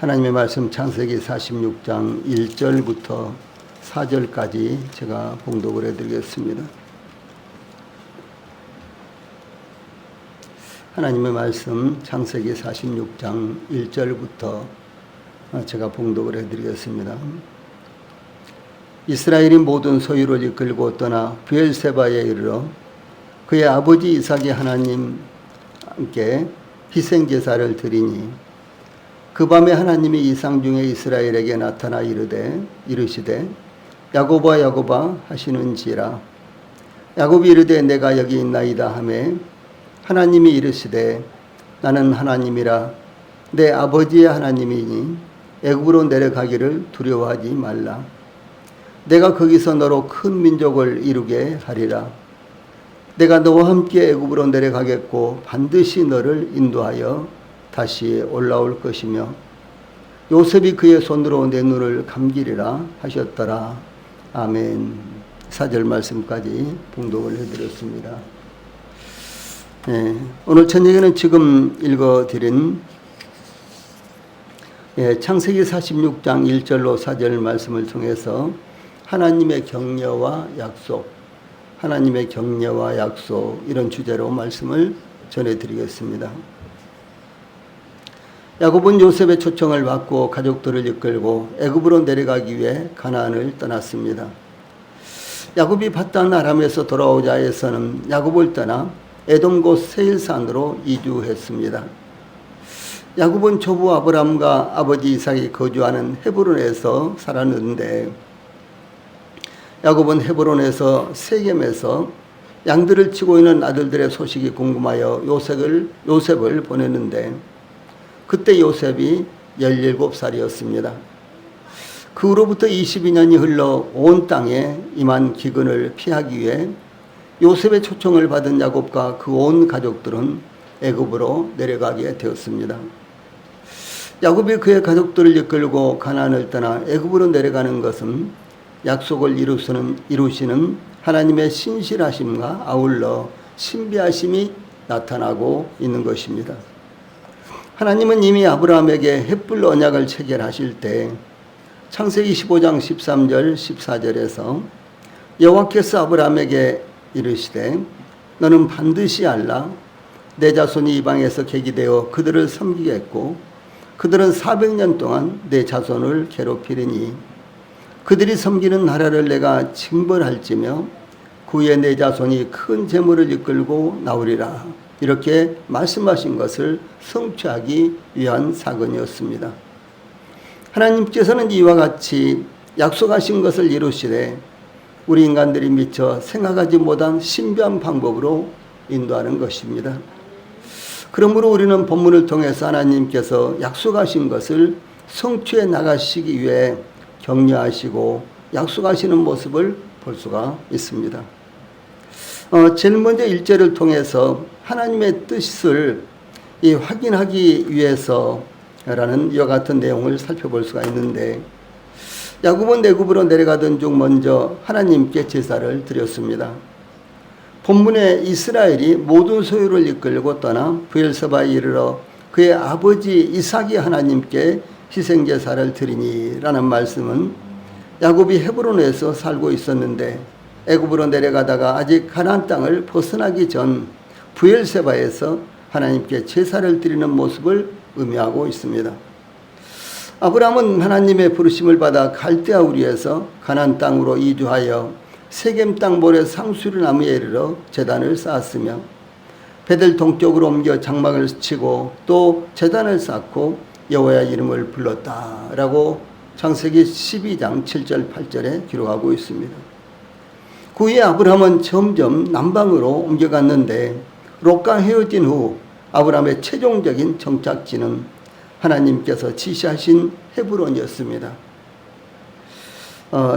하나님의 말씀 창세기 46장 1절부터 4절까지 제가 봉독을 해드리겠습니다. 하나님의 말씀 창세기 46장 1절부터 제가 봉독을 해드리겠습니다. 이스라엘이 모든 소유를 이끌고 떠나 브엘세바에 이르러 그의 아버지 이삭이 하나님께 희생제사를 드리니 그 밤에 하나님이 이상 중에 이스라엘에게 나타나 이르시되 야곱아 야곱아 하시는지라. 야곱이 이르되 내가 여기 있나이다 하매 하나님이 이르시되 나는 하나님이라 내 아버지의 하나님이니 애굽으로 내려가기를 두려워하지 말라. 내가 거기서 너로 큰 민족을 이루게 하리라. 내가 너와 함께 애굽으로 내려가겠고 반드시 너를 인도하여 다시 올라올 것이며 요셉이 그의 손으로 내 눈을 감기리라 하셨더라. 아멘. 4절 말씀까지 봉독을 해드렸습니다. 오늘 저녁에는 지금 읽어드린 창세기 46장 1절로 4절 말씀을 통해서 하나님의 격려와 약속, 하나님의 격려와 약속 이런 주제로 말씀을 전해드리겠습니다. 야곱은 요셉의 초청을 받고 가족들을 이끌고 애굽으로 내려가기 위해 가나안을 떠났습니다. 야곱이 밧단 아람에서 돌아오자 해서는 야곱을 떠나 에돔 곳 세일산으로 이주했습니다. 야곱은 조부 아브람과 아버지 이삭이 거주하는 헤브론에서 살았는데 야곱은 헤브론에서 세겜에서 양들을 치고 있는 아들들의 소식이 궁금하여 요셉을 보냈는데 그때 요셉이 17살이었습니다. 그 후로부터 22년이 흘러 온 땅에 임한 기근을 피하기 위해 요셉의 초청을 받은 야곱과 그 온 가족들은 애굽으로 내려가게 되었습니다. 야곱이 그의 가족들을 이끌고 가나안을 떠나 애굽으로 내려가는 것은 약속을 이루시는 하나님의 신실하심과 아울러 신비하심이 나타나고 있는 것입니다. 하나님은 이미 아브라함에게 헷불 언약을 체결하실 때 창세기 15장 13절 14절에서 여호와께서 아브라함에게 이르시되 너는 반드시 알라. 내 자손이 이방에서 계기되어 그들을 섬기겠고 그들은 400년 동안 내 자손을 괴롭히리니 그들이 섬기는 나라를 내가 징벌할지며 그 후에 내 자손이 큰 재물을 이끌고 나오리라. 이렇게 말씀하신 것을 성취하기 위한 사건이었습니다. 하나님께서는 이와 같이 약속하신 것을 이루시되 우리 인간들이 미처 생각하지 못한 신비한 방법으로 인도하는 것입니다. 그러므로 우리는 본문을 통해서 하나님께서 약속하신 것을 성취해 나가시기 위해 격려하시고 약속하시는 모습을 볼 수가 있습니다. 제일 먼저 1절을 통해서 하나님의 뜻을 확인하기 위해서라는 이와 같은 내용을 살펴볼 수가 있는데 야곱은 애굽으로 내려가던 중 먼저 하나님께 제사를 드렸습니다. 본문에 이스라엘이 모든 소유를 이끌고 떠나 브엘세바에 이르러 그의 아버지 이삭이 하나님께 희생제사를 드리니라는 말씀은 야곱이 헤브론에서 살고 있었는데 애굽으로 내려가다가 아직 가나안 땅을 벗어나기 전 브엘세바에서 하나님께 제사를 드리는 모습을 의미하고 있습니다. 아브라함은 하나님의 부르심을 받아 갈대아 우리에서 가나안 땅으로 이주하여 세겜 땅 모래 상수리 나무에 이르러 제단을 쌓았으며 베델 동쪽으로 옮겨 장막을 치고 또 제단을 쌓고 여호와의 이름을 불렀다라고 창세기 12장 7절 8절에 기록하고 있습니다. 그 후에 아브라함은 점점 남방으로 옮겨갔는데 롯과 헤어진 후 아브라함의 최종적인 정착지는 하나님께서 지시하신 헤브론이었습니다.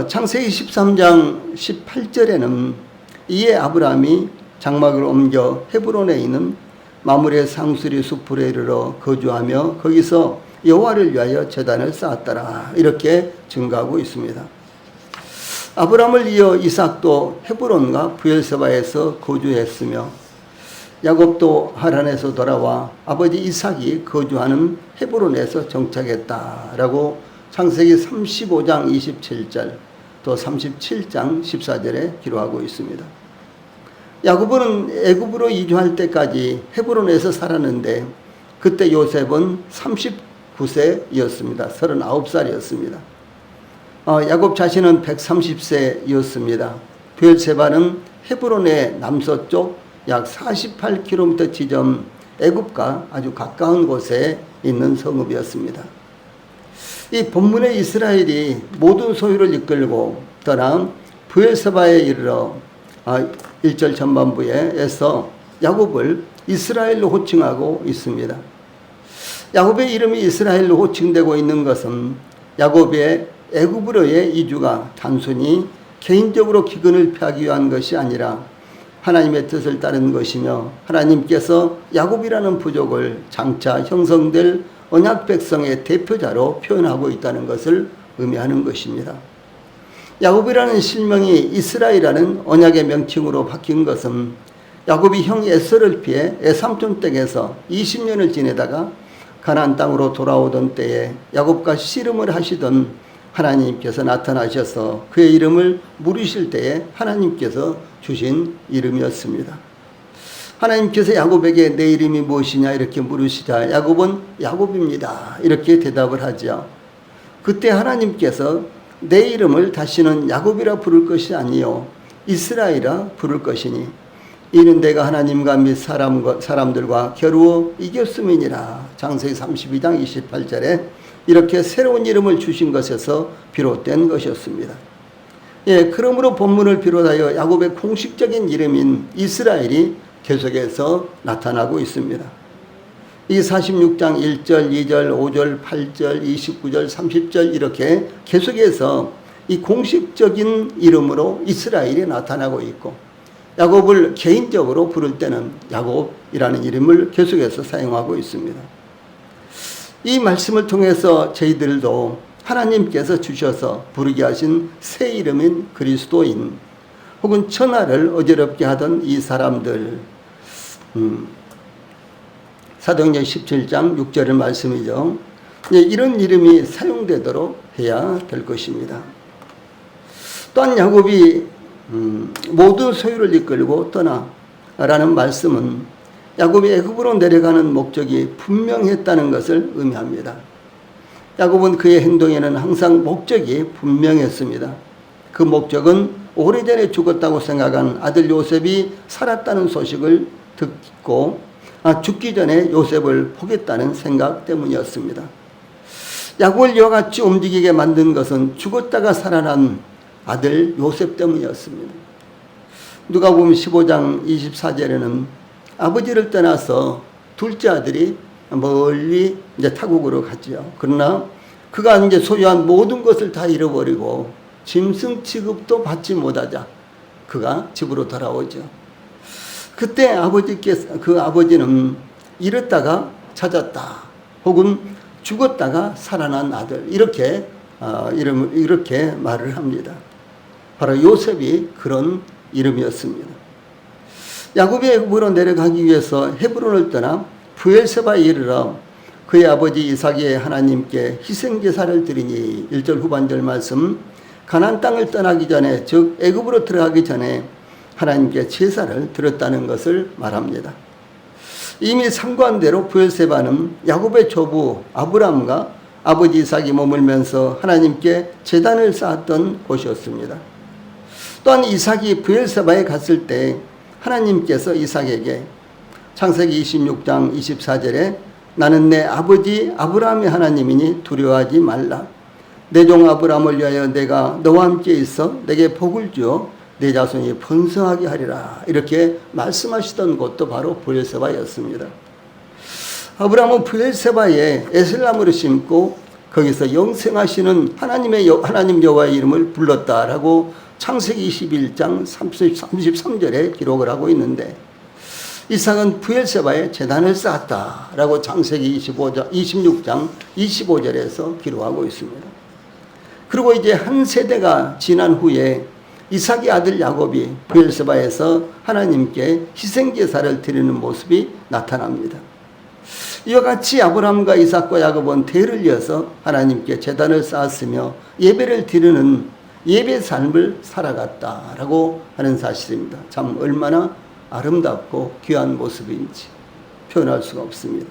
창세기 13장 18절에는 이에 아브라함이 장막을 옮겨 헤브론에 있는 마므레 상수리 숲으로 이르러 거주하며 거기서 여호와를 위하여 제단을 쌓았더라. 이렇게 증가하고 있습니다. 아브라함을 이어 이삭도 헤브론과 브엘세바에서 거주했으며 야곱도 하란에서 돌아와 아버지 이삭이 거주하는 헤브론에서 정착했다라고 창세기 35장 27절 또 37장 14절에 기록하고 있습니다. 야곱은 애굽으로 이주할 때까지 헤브론에서 살았는데 그때 요셉은 39세였습니다. 39살이었습니다. 야곱 자신은 130세였습니다. 브엘세바는 헤브론의 남서쪽 약 48km 지점 애굽과 아주 가까운 곳에 있는 성읍이었습니다. 이 본문의 이스라엘이 모든 소유를 이끌고 떠나 브엘세바에 이르러 1절 전반부에서 야곱을 이스라엘로 호칭하고 있습니다. 야곱의 이름이 이스라엘로 호칭되고 있는 것은 야곱의 애굽으로의 이주가 단순히 개인적으로 기근을 피하기 위한 것이 아니라 하나님의 뜻을 따른 것이며 하나님께서 야곱이라는 부족을 장차 형성될 언약 백성의 대표자로 표현하고 있다는 것을 의미하는 것입니다. 야곱이라는 실명이 이스라엘이라는 언약의 명칭으로 바뀐 것은 야곱이 형 에서를 피해 에삼촌 댁에서 20년을 지내다가 가나안 땅으로 돌아오던 때에 야곱과 씨름을 하시던 하나님께서 나타나셔서 그의 이름을 물으실 때에 하나님께서 주신 이름이었습니다. 하나님께서 야곱에게 내 이름이 무엇이냐 이렇게 물으시자 야곱은 야곱입니다 이렇게 대답을 하죠. 그때 하나님께서 내 이름을 다시는 야곱이라 부를 것이 아니요 이스라엘이라 부를 것이니 이는 내가 하나님과 및 사람들과 겨루어 이겼음이니라. 창세기 32장 28절에 이렇게 새로운 이름을 주신 것에서 비롯된 것이었습니다. 그러므로 본문을 비롯하여 야곱의 공식적인 이름인 이스라엘이 계속해서 나타나고 있습니다. 이 46장 1절, 2절, 5절, 8절, 29절, 30절 이렇게 계속해서 이 공식적인 이름으로 이스라엘이 나타나고 있고 야곱을 개인적으로 부를 때는 야곱이라는 이름을 계속해서 사용하고 있습니다. 이 말씀을 통해서 저희들도 하나님께서 주셔서 부르게 하신 새 이름인 그리스도인 혹은 천하를 어지럽게 하던 이 사람들 사도행전 17장 6절의 말씀이죠. 이런 이름이 사용되도록 해야 될 것입니다. 또한 야곱이 모든 소유를 이끌고 떠나라는 말씀은 야곱이 애굽으로 내려가는 목적이 분명했다는 것을 의미합니다. 야곱은 그의 행동에는 항상 목적이 분명했습니다. 그 목적은 오래전에 죽었다고 생각한 아들 요셉이 살았다는 소식을 듣고 죽기 전에 요셉을 보겠다는 생각 때문이었습니다. 야곱을 이와 같이 움직이게 만든 것은 죽었다가 살아난 아들 요셉 때문이었습니다. 누가복음 15장 24절에는 아버지를 떠나서 둘째 아들이 멀리 이제 타국으로 갔죠. 그러나 그가 이제 소유한 모든 것을 다 잃어버리고 짐승 취급도 받지 못하자 그가 집으로 돌아오죠. 그때 그 아버지는 잃었다가 찾았다 혹은 죽었다가 살아난 아들 이렇게 말을 합니다. 바로 요셉이 그런 이름이었습니다. 야곱이 애굽으로 내려가기 위해서 헤브론을 떠나 브엘세바에 이르러 그의 아버지 이삭이 하나님께 희생제사를 드리니 1절 후반절 말씀 가나안 땅을 떠나기 전에 즉 애굽으로 들어가기 전에 하나님께 제사를 드렸다는 것을 말합니다. 이미 상고한 대로 브엘세바는 야곱의 조부 아브람과 아버지 이삭이 머물면서 하나님께 제단을 쌓았던 곳이었습니다. 또한 이삭이 브엘세바에 갔을 때 하나님께서 이삭에게 창세기 26장 24절에 나는 내 아버지 아브라함의 하나님이니 두려워하지 말라. 내 종 아브라함을 위하여 내가 너와 함께 있어 내게 복을 주어 내 자손이 번성하게 하리라. 이렇게 말씀하시던 곳도 바로 브엘세바였습니다. 아브라함은 브엘세바에 에셀나무를 심고 거기서 영생하시는 하나님 여호와의 이름을 불렀다라고 창세기 21장 33절에 기록을 하고 있는데 이삭은 브엘세바에 제단을 쌓았다라고 창세기 26장 25절에서 기록하고 있습니다. 그리고 이제 한 세대가 지난 후에 이삭의 아들 야곱이 브엘세바에서 하나님께 희생제사를 드리는 모습이 나타납니다. 이와 같이 아브라함과 이삭과 야곱은 대를 이어서 하나님께 제단을 쌓았으며 예배를 드리는 예배 삶을 살아갔다라고 하는 사실입니다. 참 얼마나 아름답고 귀한 모습인지 표현할 수가 없습니다.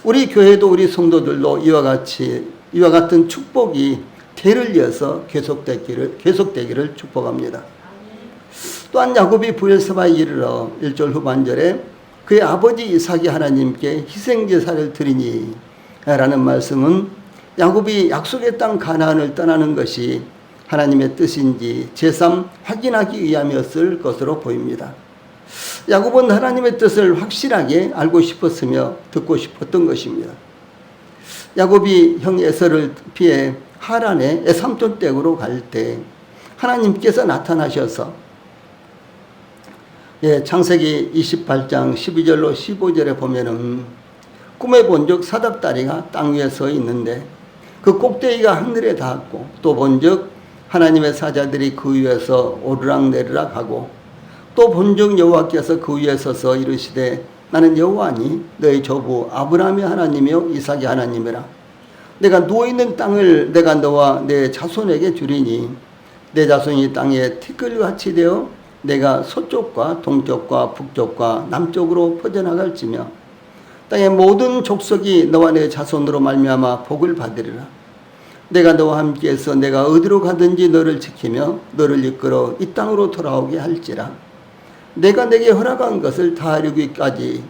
우리 교회도 우리 성도들도 이와 같은 축복이 대를 이어서 계속되기를 축복합니다. 또한 야곱이 브엘세바에 이르러 1절 후반절에 그의 아버지 이삭이 하나님께 희생제사를 드리니 라는 말씀은 야곱이 약속의 땅 가나안을 떠나는 것이 하나님의 뜻인지 제삼 확인하기 위함이었을 것으로 보입니다. 야곱은 하나님의 뜻을 확실하게 알고 싶었으며 듣고 싶었던 것입니다. 야곱이 형 에서를 피해 하란의 에삼촌 댁으로 갈 때 하나님께서 나타나셔서 창세기 28장 12절로 15절에 보면은 꿈에 본즉 사닥다리가 땅 위에 서 있는데 그 꼭대기가 하늘에 닿았고 또 본즉 하나님의 사자들이 그 위에서 오르락내리락 하고 또 본즉 여호와께서 그 위에 서서 이르시되 나는 여호와니 너희 조부 아브라함의 하나님이요 이삭의 하나님이라. 내가 누워있는 땅을 내가 너와 내 자손에게 주리니 내 자손이 땅에 티끌같이 되어 내가 서쪽과 동쪽과 북쪽과 남쪽으로 퍼져나갈지며 땅의 모든 족속이 너와 내 자손으로 말미암아 복을 받으리라. 내가 너와 함께해서 내가 어디로 가든지 너를 지키며 너를 이끌어 이 땅으로 돌아오게 할지라. 내가 내게 허락한 것을 다 이루기까지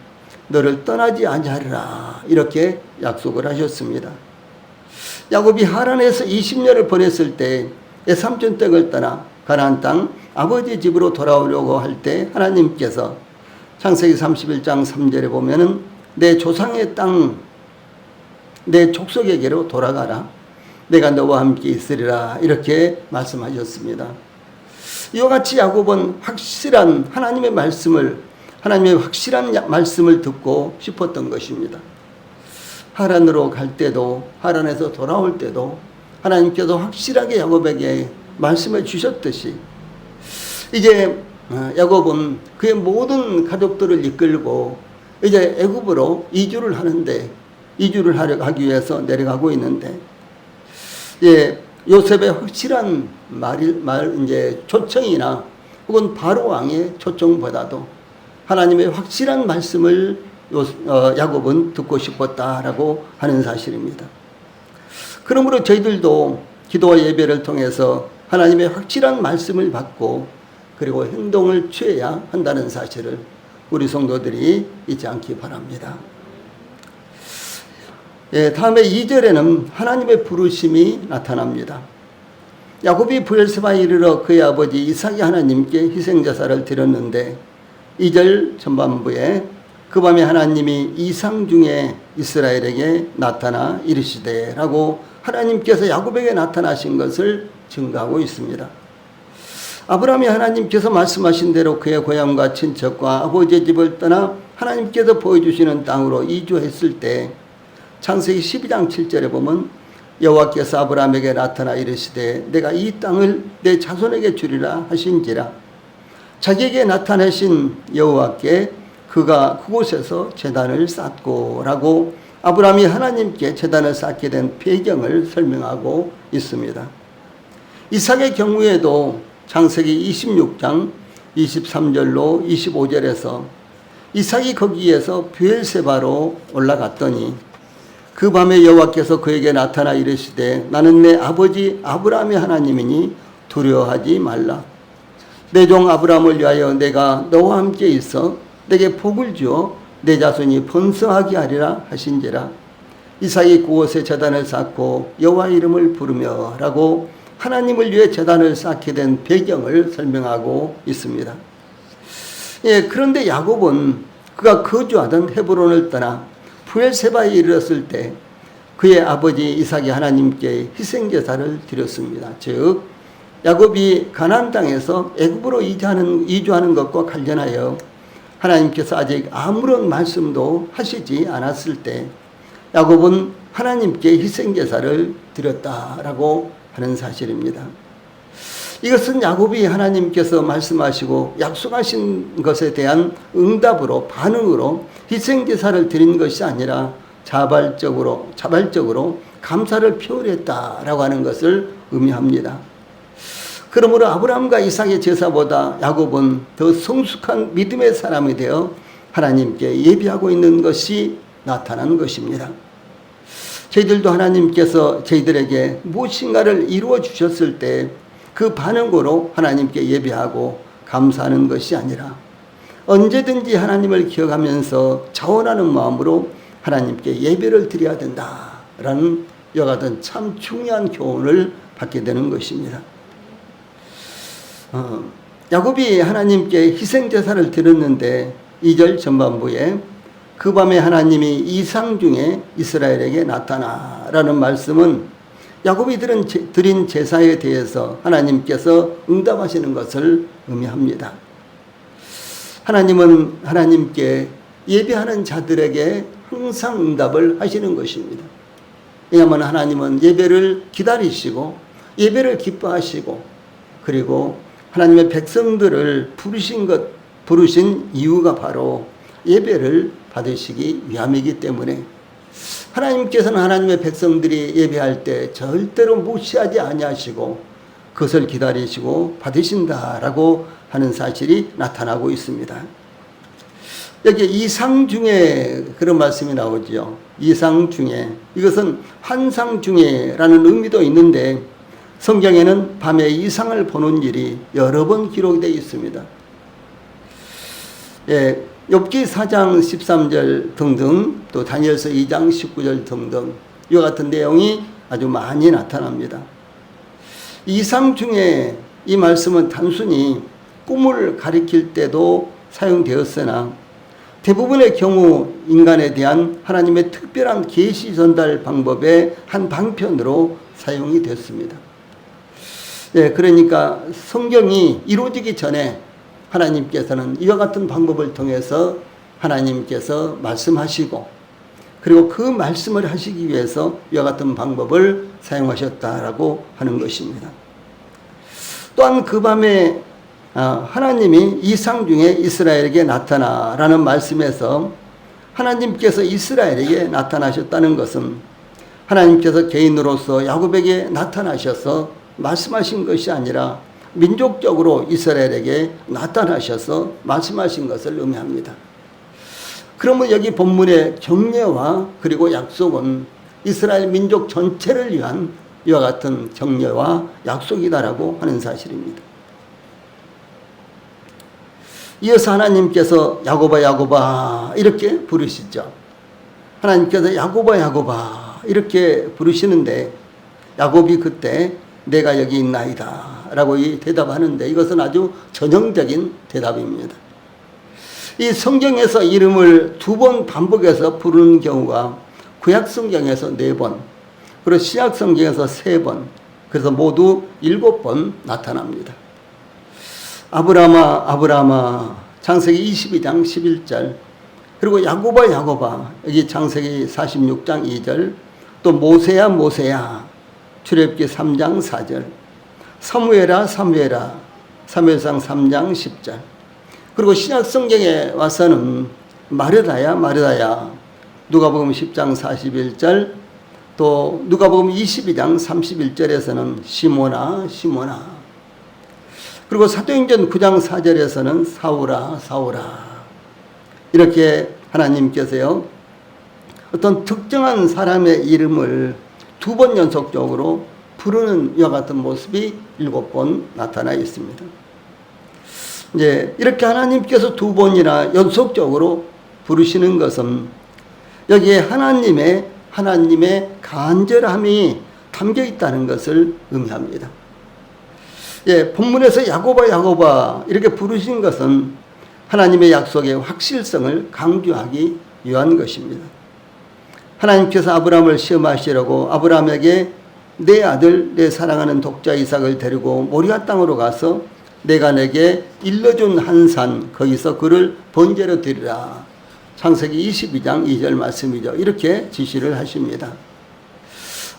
너를 떠나지 아니하리라. 이렇게 약속을 하셨습니다. 야곱이 하란에서 20년을 보냈을 때 에삼촌 댁을 떠나 가나안 땅 아버지 집으로 돌아오려고 할 때 하나님께서 창세기 31장 3절에 보면은 내 조상의 땅 내 족속에게로 돌아가라. 내가 너와 함께 있으리라. 이렇게 말씀하셨습니다. 이와 같이 야곱은 하나님의 확실한 말씀을 듣고 싶었던 것입니다. 하란으로 갈 때도 하란에서 돌아올 때도 하나님께서 확실하게 야곱에게 말씀해 주셨듯이 이제 야곱은 그의 모든 가족들을 이끌고 이제 애굽으로 이주를 하기 위해서 내려가고 있는데 요셉의 확실한 초청이나 혹은 바로 왕의 초청보다도 하나님의 확실한 말씀을 야곱은 듣고 싶었다라고 하는 사실입니다. 그러므로 저희들도 기도와 예배를 통해서 하나님의 확실한 말씀을 받고 그리고 행동을 취해야 한다는 사실을 우리 성도들이 잊지 않기 바랍니다. 다음에 2절에는 하나님의 부르심이 나타납니다. 야곱이 브엘세바에 이르러 그의 아버지 이삭이 하나님께 희생제사를 드렸는데 2절 전반부에 그 밤에 하나님이 이상 중에 이스라엘에게 나타나 이르시되 라고 하나님께서 야곱에게 나타나신 것을 증거하고 있습니다. 아브라함이 하나님께서 말씀하신 대로 그의 고향과 친척과 아버지의 집을 떠나 하나님께서 보여주시는 땅으로 이주했을 때 창세기 12장 7절에 보면 여호와께서 아브라함에게 나타나 이르시되 내가 이 땅을 내 자손에게 주리라 하신지라. 자기에게 나타내신 여호와께 그가 그곳에서 제단을 쌓고 라고 아브라함이 하나님께 제단을 쌓게 된 배경을 설명하고 있습니다. 이삭의 경우에도 창세기 26장 23절로 25절에서 이삭이 거기에서 브엘세바로 올라갔더니 그 밤에 여호와께서 그에게 나타나 이르시되 나는 내 아버지 아브라함의 하나님이니 두려워하지 말라. 내 종 아브라함을 위하여 내가 너와 함께 있어 내게 복을 주어 내 자손이 번성하게 하리라 하신지라. 이삭이 그곳에 제단을 쌓고 여호와 이름을 부르며 라고 하나님을 위해 제단을 쌓게 된 배경을 설명하고 있습니다. 그런데 야곱은 그가 거주하던 헤브론을 떠나 브엘세바에 이르렀을 때 그의 아버지 이삭이 하나님께 희생제사를 드렸습니다. 즉 야곱이 가나안 땅에서 애굽으로 이주하는 것과 관련하여 하나님께서 아직 아무런 말씀도 하시지 않았을 때 야곱은 하나님께 희생제사를 드렸다라고 하는 사실입니다. 이것은 야곱이 하나님께서 말씀하시고 약속하신 것에 대한 응답으로, 반응으로 희생제사를 드린 것이 아니라 자발적으로 감사를 표현했다라고 하는 것을 의미합니다. 그러므로 아브라함과 이삭의 제사보다 야곱은 더 성숙한 믿음의 사람이 되어 하나님께 예비하고 있는 것이 나타난 것입니다. 저희들도 하나님께서 저희들에게 무엇인가를 이루어 주셨을 때 그 반응으로 하나님께 예배하고 감사하는 것이 아니라 언제든지 하나님을 기억하면서 자원하는 마음으로 하나님께 예배를 드려야 된다라는 이와 같은 참 중요한 교훈을 받게 되는 것입니다. 야곱이 하나님께 희생제사를 드렸는데 2절 전반부에 그 밤에 하나님이 이상 중에 이스라엘에게 나타나라는 말씀은 야곱이 드린 제사에 대해서 하나님께서 응답하시는 것을 의미합니다. 하나님은 하나님께 예배하는 자들에게 항상 응답을 하시는 것입니다. 왜냐하면 하나님은 예배를 기다리시고 예배를 기뻐하시고 그리고 하나님의 백성들을 부르신 이유가 바로 예배를 받으시기 위함이기 때문에 하나님께서는 하나님의 백성들이 예배할 때 절대로 무시하지 아니하시고 그것을 기다리시고 받으신다라고 하는 사실이 나타나고 있습니다. 여기 이상 중에 그런 말씀이 나오죠. 이상 중에, 이것은 환상 중에라는 의미도 있는데 성경에는 밤에 이상을 보는 일이 여러 번 기록되어 있습니다. 욥기 4장 13절 등등 또 다니엘서 2장 19절 등등 이와 같은 내용이 아주 많이 나타납니다. 이상 중에 이 말씀은 단순히 꿈을 가리킬 때도 사용되었으나 대부분의 경우 인간에 대한 하나님의 특별한 계시 전달 방법의 한 방편으로 사용이 됐습니다. 그러니까 성경이 이루어지기 전에 하나님께서는 이와 같은 방법을 통해서 하나님께서 말씀하시고 그리고 그 말씀을 하시기 위해서 이와 같은 방법을 사용하셨다라고 하는 것입니다. 또한 그 밤에 하나님이 이상 중에 이스라엘에게 나타나라는 말씀에서 하나님께서 이스라엘에게 나타나셨다는 것은 하나님께서 개인으로서 야곱에게 나타나셔서 말씀하신 것이 아니라 민족적으로 이스라엘에게 나타나셔서 말씀하신 것을 의미합니다. 그러면 여기 본문의 격려와 그리고 약속은 이스라엘 민족 전체를 위한 이와 같은 격려와 약속이다라고 하는 사실입니다. 이어서 하나님께서 야곱아 야곱아 이렇게 부르시죠. 하나님께서 야곱아 야곱아 이렇게 부르시는데 야곱이 그때 내가 여기 있나이다 라고 대답하는데 이것은 아주 전형적인 대답입니다. 이 성경에서 이름을 2번 반복해서 부르는 경우가 구약 성경에서 4번 그리고 신약 성경에서 3번 그래서 모두 7번 나타납니다. 아브라함아 아브라함아 창세기 22장 11절 그리고 야곱아 야곱아 여기 창세기 46장 2절 또 모세야 모세야 출애굽기 3장 4절 사무엘아 사무엘아 사무엘상 3장 10절 그리고 신약 성경에 와서는 마르다야 마르다야 누가복음 10장 41절 또 누가복음 22장 31절에서는 시몬아 시몬아 그리고 사도행전 9장 4절에서는 사울아 사울아 이렇게 하나님께서요 어떤 특정한 사람의 이름을 2번 연속적으로 부르는 이와 같은 모습이 7번 나타나 있습니다. 이제 이렇게 하나님께서 2번이나 연속적으로 부르시는 것은 여기에 하나님의 간절함이 담겨 있다는 것을 의미합니다. 본문에서 야곱아 야곱아 이렇게 부르신 것은 하나님의 약속의 확실성을 강조하기 위한 것입니다. 하나님께서 아브라함을 시험하시려고 아브라함에게 내 아들 내 사랑하는 독자 이삭을 데리고 모리아 땅으로 가서 내가 내게 일러준 한 산 거기서 그를 번제로 드리라. 창세기 22장 2절 말씀이죠. 이렇게 지시를 하십니다.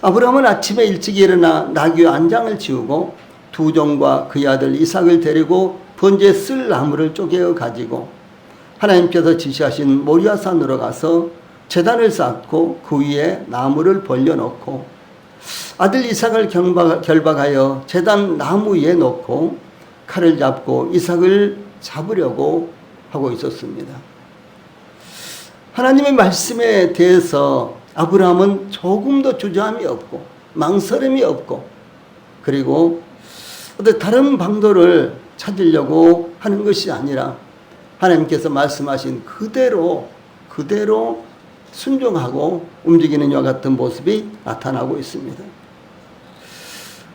아브라함은 아침에 일찍 일어나 나귀 안장을 지우고 두 종과 그의 아들 이삭을 데리고 번제에 쓸 나무를 쪼개어 가지고 하나님께서 지시하신 모리아산으로 가서 제단을 쌓고 그 위에 나무를 벌려놓고 아들 이삭을 결박하여 제단 나무 위에 놓고 칼을 잡고 이삭을 잡으려고 하고 있었습니다. 하나님의 말씀에 대해서 아브라함은 조금도 주저함이 없고 망설임이 없고 그리고 어떤 다른 방도를 찾으려고 하는 것이 아니라 하나님께서 말씀하신 그대로 순종하고 움직이는 이와 같은 모습이 나타나고 있습니다.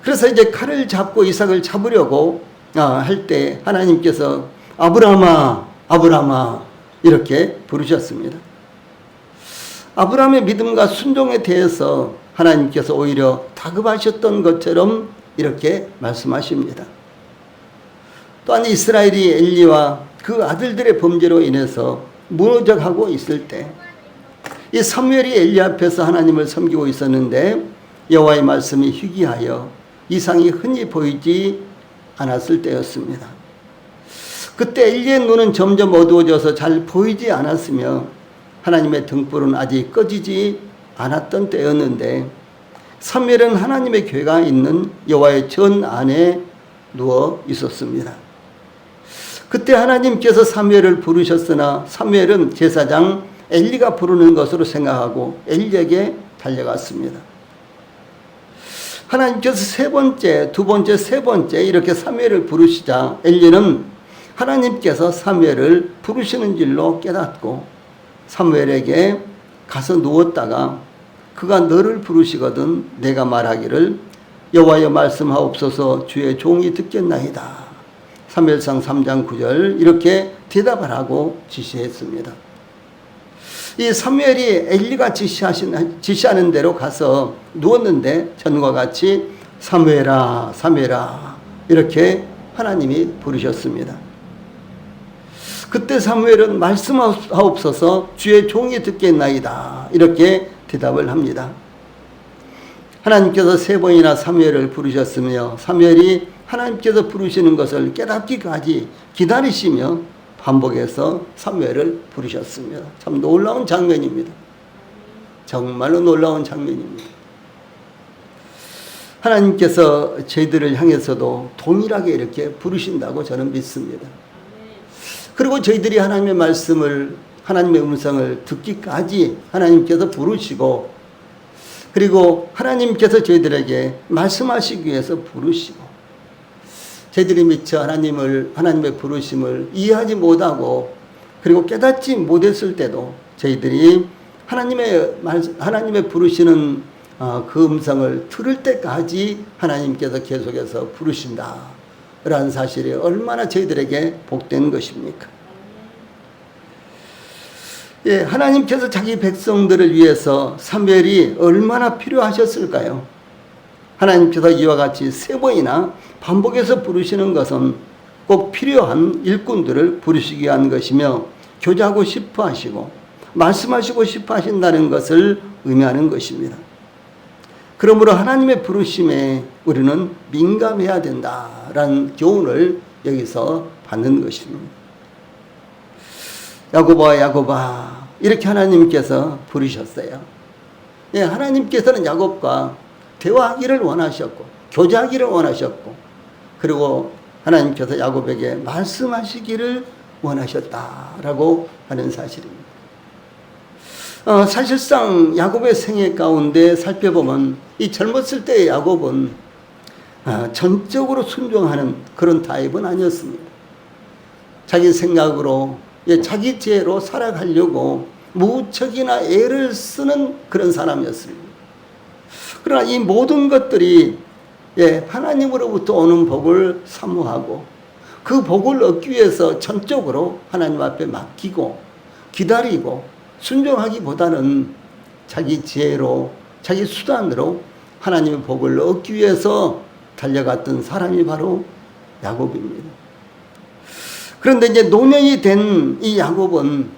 그래서 이제 칼을 잡고 이삭을 잡으려고 할 때 하나님께서 아브라함아, 아브라함아 이렇게 부르셨습니다. 아브라함의 믿음과 순종에 대해서 하나님께서 오히려 다급하셨던 것처럼 이렇게 말씀하십니다. 또한 이스라엘이 엘리와 그 아들들의 범죄로 인해서 무너져가고 있을 때 이 사무엘이 엘리 앞에서 하나님을 섬기고 있었는데 여호와의 말씀이 희귀하여 이상이 흔히 보이지 않았을 때였습니다. 그때 엘리의 눈은 점점 어두워져서 잘 보이지 않았으며 하나님의 등불은 아직 꺼지지 않았던 때였는데 사무엘은 하나님의 궤가 있는 여호와의 전 안에 누워 있었습니다. 그때 하나님께서 사무엘을 부르셨으나 사무엘은 제사장 엘리가 부르는 것으로 생각하고 엘리에게 달려갔습니다. 하나님께서 세 번째, 두 번째, 세 번째 이렇게 사무엘을 부르시자 엘리는 하나님께서 사무엘을 부르시는 줄로 깨닫고 사무엘에게 가서 누웠다가 그가 너를 부르시거든 내가 말하기를 여호와여 말씀하옵소서 주의 종이 듣겠나이다. 사무엘상 3장 9절 이렇게 대답을 하고 지시했습니다. 이 사무엘이 엘리가 지시하는 대로 가서 누웠는데 전과 같이 사무엘아 사무엘아 이렇게 하나님이 부르셨습니다. 그때 사무엘은 말씀하옵소서 주의 종이 듣겠나이다 이렇게 대답을 합니다. 하나님께서 세 번이나 사무엘을 부르셨으며 사무엘이 하나님께서 부르시는 것을 깨닫기까지 기다리시며 반복해서 사무엘을 부르셨습니다. 참 놀라운 장면입니다. 정말로 놀라운 장면입니다. 하나님께서 저희들을 향해서도 동일하게 이렇게 부르신다고 저는 믿습니다. 그리고 저희들이 하나님의 말씀을 하나님의 음성을 듣기까지 하나님께서 부르시고 그리고 하나님께서 저희들에게 말씀하시기 위해서 부르시고 저희들이 미처 하나님의 부르심을 이해하지 못하고 그리고 깨닫지 못했을 때도 저희들이 하나님의 부르시는 그 음성을 들을 때까지 하나님께서 계속해서 부르신다. 라는 사실이 얼마나 저희들에게 복된 것입니까? 예, 하나님께서 자기 백성들을 위해서 사무엘이 얼마나 필요하셨을까요? 하나님께서 이와 같이 세 번이나 반복해서 부르시는 것은 꼭 필요한 일꾼들을 부르시기 위한 것이며 교제하고 싶어 하시고 말씀하시고 싶어 하신다는 것을 의미하는 것입니다. 그러므로 하나님의 부르심에 우리는 민감해야 된다라는 교훈을 여기서 받는 것입니다. 야곱아 야곱아 이렇게 하나님께서 부르셨어요. 예, 하나님께서는 야곱과 대화하기를 원하셨고 교제하기를 원하셨고 그리고 하나님께서 야곱에게 말씀하시기를 원하셨다라고 하는 사실입니다. 사실상 야곱의 생애 가운데 살펴보면 이 젊었을 때의 야곱은 전적으로 순종하는 그런 타입은 아니었습니다. 자기 생각으로 자기 지혜로 살아가려고 무척이나 애를 쓰는 그런 사람이었습니다. 그러나 이 모든 것들이 하나님으로부터 오는 복을 사모하고 그 복을 얻기 위해서 전적으로 하나님 앞에 맡기고 기다리고 순종하기보다는 자기 지혜로 자기 수단으로 하나님의 복을 얻기 위해서 달려갔던 사람이 바로 야곱입니다. 그런데 이제 노년이 된 이 야곱은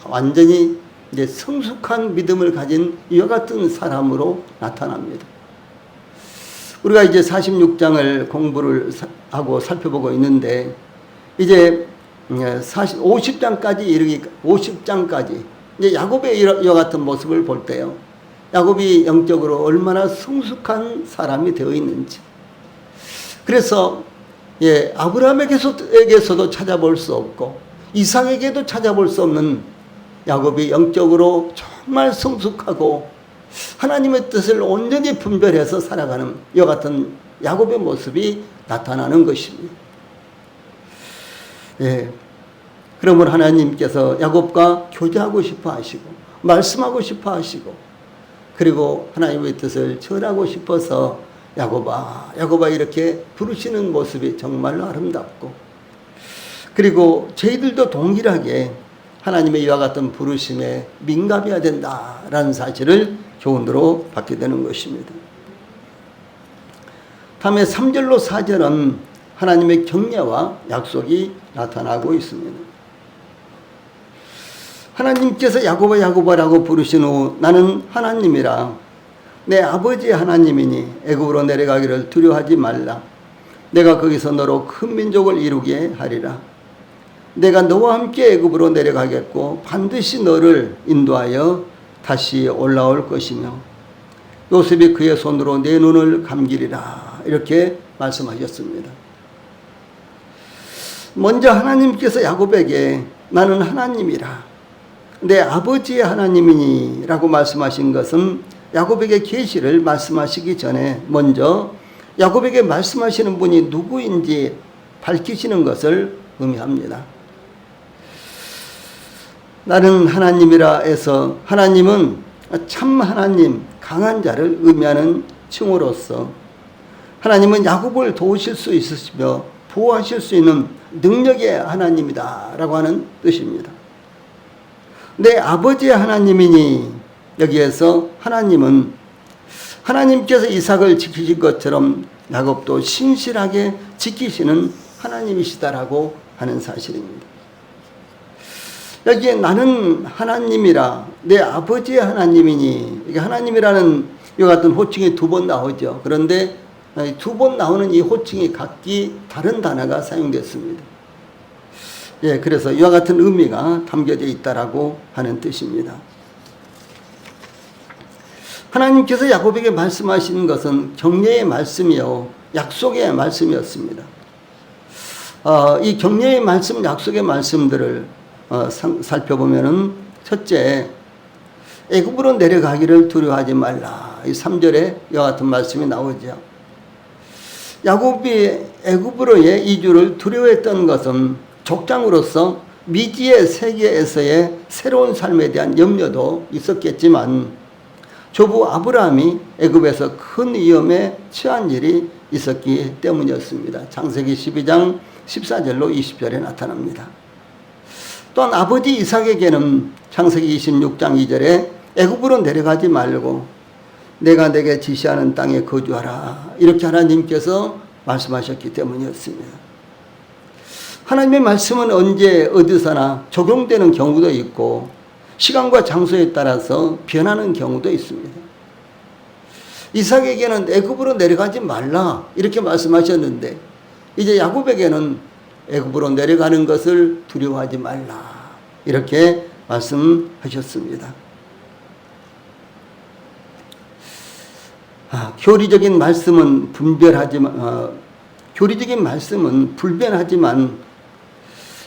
완전히 이제 성숙한 믿음을 가진 이와 같은 사람으로 나타납니다. 우리가 이제 46장을 공부를 하고 살펴보고 있는데 이제 50장까지 이르기 50장까지 이제 야곱의 이와 같은 모습을 볼 때요. 야곱이 영적으로 얼마나 성숙한 사람이 되어 있는지. 그래서 아브라함에게서도 찾아볼 수 없고 이삭에게도 찾아볼 수 없는 야곱이 영적으로 정말 성숙하고 하나님의 뜻을 온전히 분별해서 살아가는 이와 같은 야곱의 모습이 나타나는 것입니다. 그러면 하나님께서 야곱과 교제하고 싶어 하시고 말씀하고 싶어 하시고 그리고 하나님의 뜻을 전하고 싶어서 야곱아 야곱아 이렇게 부르시는 모습이 정말로 아름답고 그리고 저희들도 동일하게 하나님의 이와 같은 부르심에 민감해야 된다라는 사실을 교훈으로 받게 되는 것입니다. 다음에 3절로 4절은 하나님의 경례와 약속이 나타나고 있습니다. 하나님께서 야곱아 야곱아라고 부르신 후 나는 하나님이라 내 아버지의 하나님이니 애굽으로 내려가기를 두려워하지 말라. 내가 거기서 너로 큰 민족을 이루게 하리라. 내가 너와 함께 애굽으로 내려가겠고 반드시 너를 인도하여 다시 올라올 것이며 요셉이 그의 손으로 내 눈을 감기리라. 이렇게 말씀하셨습니다. 먼저 하나님께서 야곱에게 나는 하나님이라 내 아버지의 하나님이니 라고 말씀하신 것은 야곱에게 계시를 말씀하시기 전에 먼저 야곱에게 말씀하시는 분이 누구인지 밝히시는 것을 의미합니다. 나는 하나님이라 해서 하나님은 참 하나님, 강한 자를 의미하는 칭호로서 하나님은 야곱을 도우실 수 있으시며 보호하실 수 있는 능력의 하나님이다 라고 하는 뜻입니다. 내 아버지의 하나님이니 여기에서 하나님은 하나님께서 이삭을 지키신 것처럼 야곱도 신실하게 지키시는 하나님이시다라고 하는 사실입니다. 여기에 나는 하나님이라 내 아버지의 하나님이니 이게 하나님이라는 이와 같은 호칭이 2번 나오죠. 그런데 2번 나오는 이 호칭이 각기 다른 단어가 사용됐습니다. 그래서 이와 같은 의미가 담겨져 있다라고 하는 뜻입니다. 하나님께서 야곱에게 말씀하신 것은 경례의 말씀이요 약속의 말씀이었습니다. 이 경례의 말씀, 약속의 말씀들을 살펴보면은 첫째, 애굽으로 내려가기를 두려워하지 말라. 이 3절에 이와 같은 말씀이 나오죠. 야곱이 애굽으로의 이주를 두려워했던 것은 족장으로서 미지의 세계에서의 새로운 삶에 대한 염려도 있었겠지만 조부 아브라함이 애굽에서 큰 위험에 처한 일이 있었기 때문이었습니다. 창세기 12장 14절로 20절에 나타납니다. 또한 아버지 이삭에게는 창세기 26장 2절에 애굽으로 내려가지 말고 내가 내게 지시하는 땅에 거주하라 이렇게 하나님께서 말씀하셨기 때문이었습니다. 하나님의 말씀은 언제 어디서나 적용되는 경우도 있고 시간과 장소에 따라서 변하는 경우도 있습니다. 이삭에게는 애굽으로 내려가지 말라 이렇게 말씀하셨는데 이제 야곱에게는 애굽으로 내려가는 것을 두려워하지 말라 이렇게 말씀하셨습니다. 교리적인 말씀은 불변하지만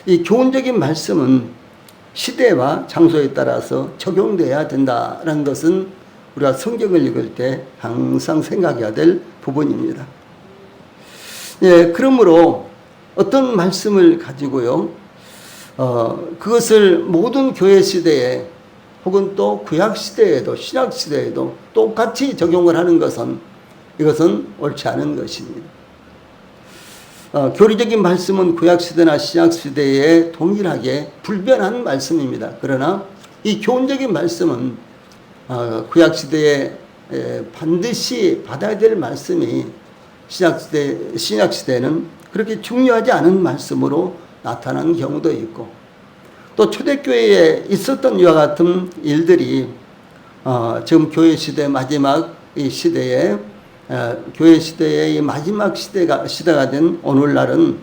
이 교훈적인 말씀은 시대와 장소에 따라서 적용돼야 된다는 것은 우리가 성경을 읽을 때 항상 생각해야 될 부분입니다. 그러므로 어떤 말씀을 가지고요, 그것을 모든 교회 시대에 혹은 또 구약 시대에도 신약 시대에도 똑같이 적용을 하는 것은 이것은 옳지 않은 것입니다. 교리적인 말씀은 구약 시대나 신약 시대에 동일하게 불변한 말씀입니다. 그러나 이 교훈적인 말씀은 구약 시대에 반드시 받아야 될 말씀이 신약 시대에는 그렇게 중요하지 않은 말씀으로 나타나는 경우도 있고 또 초대교회에 있었던 이와 같은 일들이 지금 교회 시대 마지막 이 시대에 교회 시대의 마지막 시대가 된 오늘날은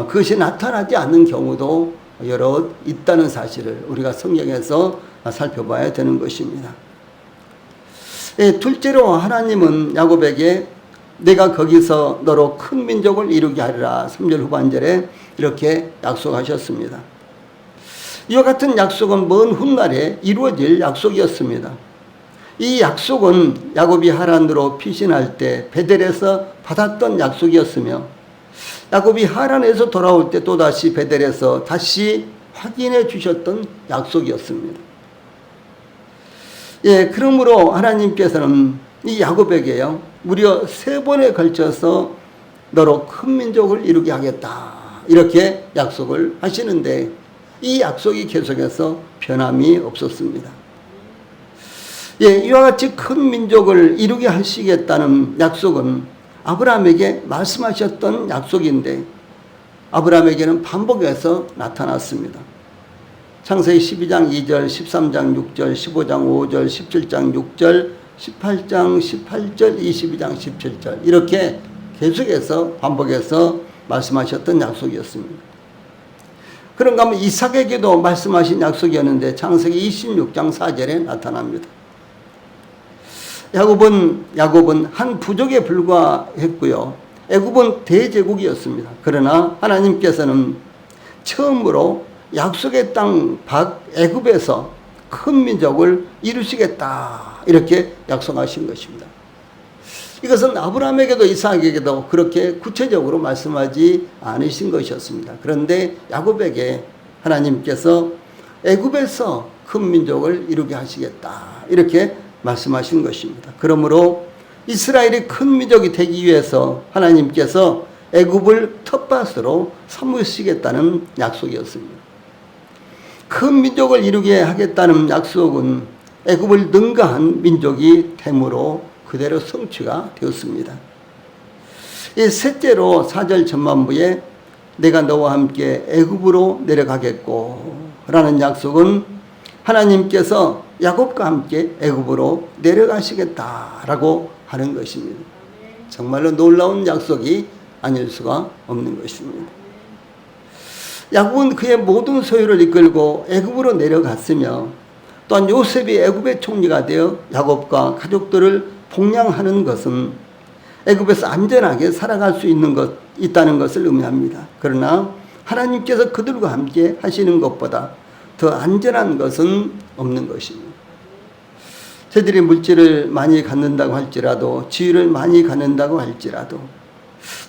그것이 나타나지 않는 경우도 여러 있다는 사실을 우리가 성경에서 살펴봐야 되는 것입니다. 둘째로 하나님은 야곱에게 내가 거기서 너로 큰 민족을 이루게 하리라 3절 후반절에 이렇게 약속하셨습니다. 이와 같은 약속은 먼 훗날에 이루어질 약속이었습니다. 이 약속은 야곱이 하란으로 피신할 때 베델에서 받았던 약속이었으며 야곱이 하란에서 돌아올 때 또다시 베델에서 다시 확인해 주셨던 약속이었습니다. 그러므로 하나님께서는 이 야곱에게요 무려 3번에 걸쳐서 너로 큰 민족을 이루게 하겠다 이렇게 약속을 하시는데 이 약속이 계속해서 변함이 없었습니다. 이와 같이 큰 민족을 이루게 하시겠다는 약속은 아브라함에게 말씀하셨던 약속인데 아브라함에게는 반복해서 나타났습니다. 창세기 12장 2절, 13장 6절, 15장 5절, 17장 6절, 18장 18절, 22장 17절 이렇게 계속해서 반복해서 말씀하셨던 약속이었습니다. 그런가 하면 이삭에게도 말씀하신 약속이었는데 창세기 26장 4절에 나타납니다. 야곱은 한 부족에 불과했고요. 애굽은 대제국이었습니다. 그러나 하나님께서는 처음으로 약속의 땅 애굽에서 큰 민족을 이루시겠다 이렇게 약속하신 것입니다. 이것은 아브라함에게도 이삭에게도 그렇게 구체적으로 말씀하지 않으신 것이었습니다. 그런데 야곱에게 하나님께서 애굽에서 큰 민족을 이루게 하시겠다 이렇게 말씀하신 것입니다. 그러므로 이스라엘이 큰 민족이 되기 위해서 하나님께서 애굽을 텃밭으로 삼으시겠다는 약속이었습니다. 큰 민족을 이루게 하겠다는 약속은 애굽을 능가한 민족이 됨으로 그대로 성취가 되었습니다. 셋째로 4절 전반부에 내가 너와 함께 애굽으로 내려가겠고 라는 약속은 하나님께서 야곱과 함께 애굽으로 내려가시겠다라고 하는 것입니다. 정말로 놀라운 약속이 아닐 수가 없는 것입니다. 야곱은 그의 모든 소유를 이끌고 애굽으로 내려갔으며 또한 요셉이 애굽의 총리가 되어 야곱과 가족들을 복양하는 것은 애굽에서 안전하게 살아갈 수 있다는 것을 의미합니다. 그러나 하나님께서 그들과 함께 하시는 것보다 더 안전한 것은 없는 것입니다. 저희들이 물질을 많이 갖는다고 할지라도 지위를 많이 갖는다고 할지라도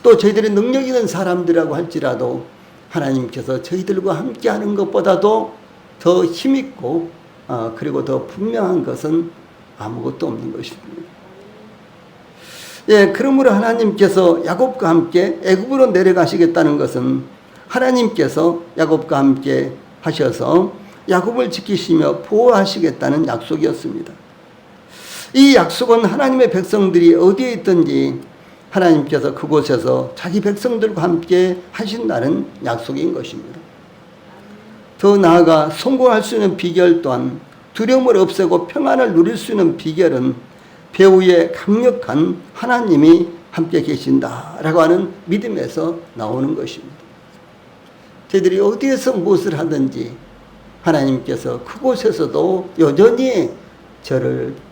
또 저희들이 능력 있는 사람들이라고 할지라도 하나님께서 저희들과 함께 하는 것보다도 더 힘있고 그리고 더 분명한 것은 아무것도 없는 것입니다. 그러므로 하나님께서 야곱과 함께 애굽으로 내려가시겠다는 것은 하나님께서 야곱과 함께 하셔서 야곱을 지키시며 보호하시겠다는 약속이었습니다. 이 약속은 하나님의 백성들이 어디에 있든지 하나님께서 그곳에서 자기 백성들과 함께 하신다는 약속인 것입니다. 더 나아가 성공할 수 있는 비결 또한 두려움을 없애고 평안을 누릴 수 있는 비결은 배후에 강력한 하나님이 함께 계신다라고 하는 믿음에서 나오는 것입니다. 저희들이 어디에서 무엇을 하든지 하나님께서 그곳에서도 여전히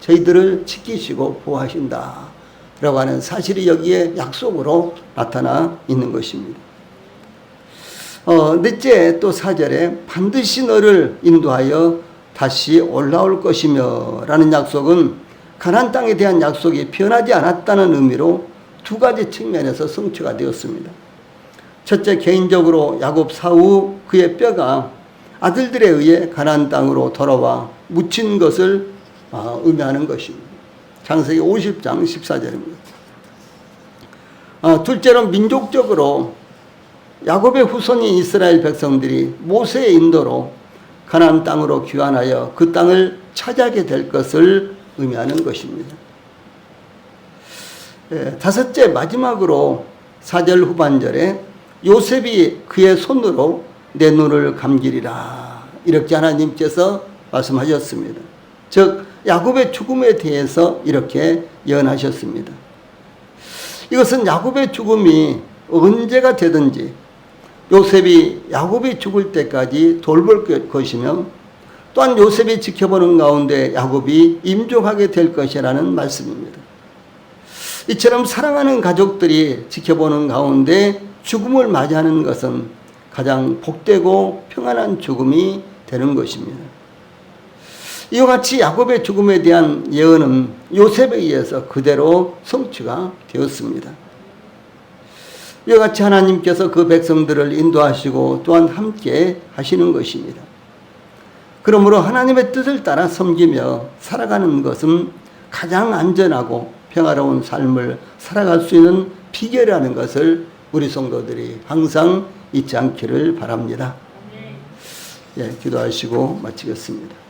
저희들을 지키시고 보호하신다 라고 하는 사실이 여기에 약속으로 나타나 있는 것입니다. 넷째 또 4절에 반드시 너를 인도하여 다시 올라올 것이며 라는 약속은 가나안 땅에 대한 약속이 변하지 않았다는 의미로 두 가지 측면에서 성취가 되었습니다. 첫째, 개인적으로 야곱 사후 그의 뼈가 아들들에 의해 가나안 땅으로 돌아와 묻힌 것을 의미하는 것입니다. 창세기 50장 14절입니다. 둘째로 민족적으로 야곱의 후손인 이스라엘 백성들이 모세의 인도로 가나안 땅으로 귀환하여 그 땅을 차지하게 될 것을 의미하는 것입니다. 다섯째, 마지막으로 4절 후반절에 요셉이 그의 손으로 내 눈을 감기리라 이렇게 하나님께서 말씀하셨습니다. 즉 야곱의 죽음에 대해서 이렇게 예언하셨습니다. 이것은 야곱의 죽음이 언제가 되든지 요셉이 야곱이 죽을 때까지 돌볼 것이며 또한 요셉이 지켜보는 가운데 야곱이 임종하게 될 것이라는 말씀입니다. 이처럼 사랑하는 가족들이 지켜보는 가운데 죽음을 맞이하는 것은 가장 복되고 평안한 죽음이 되는 것입니다. 이와 같이 야곱의 죽음에 대한 예언은 요셉에 의해서 그대로 성취가 되었습니다. 이와 같이 하나님께서 그 백성들을 인도하시고 또한 함께 하시는 것입니다. 그러므로 하나님의 뜻을 따라 섬기며 살아가는 것은 가장 안전하고 평화로운 삶을 살아갈 수 있는 비결이라는 것을 우리 성도들이 항상 잊지 않기를 바랍니다. 예, 기도하시고 마치겠습니다.